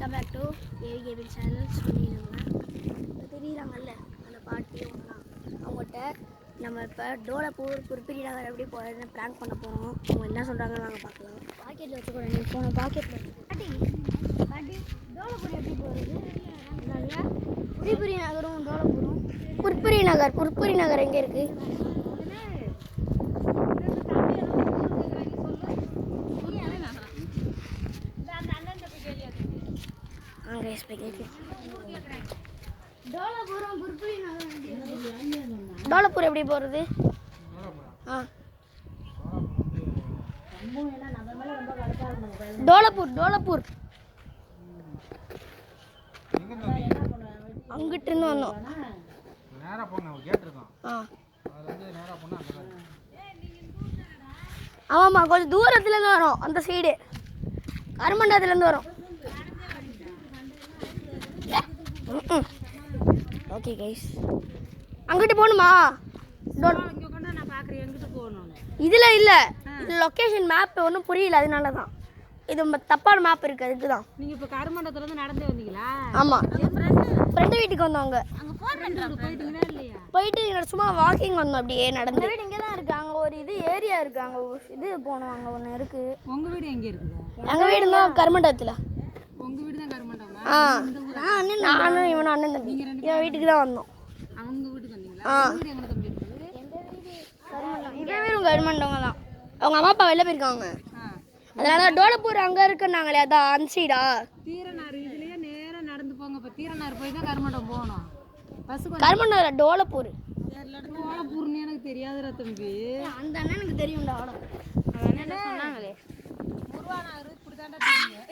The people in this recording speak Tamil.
Welcome back to AV cable channel. சொல்லிடுங்க தெரியுறாங்கல்ல அந்த பாட்டி அவங்ககிட்ட நம்ம இப்போ டோலப்பூர் குருப்பிரி நகர் எப்படி போகிறதுன்னு ப்ராங்க் பண்ண போகிறோம். அவங்க என்ன சொல்கிறாங்கன்னு நாங்கள் பார்க்கலாம். பாக்கெட்டில் வச்சுக்கூட நீ போன பாக்கெட்டில் பாட்டி பாட்டி டோலப்பூர் எப்படி போகிறது? குருப்பிரி நகரும் டோலப்பூரும் குருப்பிரி நகர் எங்கே இருக்குது? டோலப்பூர் எப்படி போகிறது? டோலப்பூர் அங்கிட்டு இருந்து வந்தோம். ஆமாம்மா, கொஞ்சம் தூரத்துலேருந்து வரோம். அந்த சைடு கருமண்டத்துலேருந்து வரோம். ஓகே கைஸ், அங்கிட்டு போகணுமா? இதில் இல்லை, இது லொக்கேஷன் மேப் ஒன்றும் புரியல, அதனால தான். இது தப்பான மேப் இருக்குது, அதுக்கு தான். நீங்கள் இப்போ கருமண்டத்துலேருந்து நடந்தே வந்தீங்களா? ஆமாம், ஃப்ரெண்டு வீட்டுக்கு வந்தோம். போயிட்டு சும்மா வாக்கிங் வந்தோம், அப்படியே நடந்து. வீடு இங்கே தான் இருக்குது. அங்கே ஒரு இது ஏரியா இருக்குது, அங்கே இது போனோம். அங்கே ஒன்று இருக்குது. உங்கள் வீடு எங்கே இருக்குது? எங்கள் வீடு தான் கருமண்டத்தில். உங்கள் வீடு தான் கருமண்டமா? நானும் இவனும் அண்ணன் தம்பி என் வீட்டுக்கு தான் வந்தோம். அவங்க வீட்டுக்கு வந்தீங்களா? இவன் வீடும் கருமண்டவங்க தான். அவங்க அம்மா அப்பா வெளில போயிருக்காங்க, அதனால டோலப்பூர் அங்கே இருக்குன்னாங்களே, அதான் அந்த சைடா. தீரனார் இதுலேயே நேராக நடந்து போங்க. இப்போ தீரனார் போய் தான் கருமண்டம் போகணும். கருமண்டம் டோலப்பூர். டோலப்பூர்னு எனக்கு தெரியாதுடா தம்பி. அந்த அண்ணன் எனக்கு தெரியும்டா. சொன்னாங்களே முருவானார் இப்படி தாண்டா தெரியும்.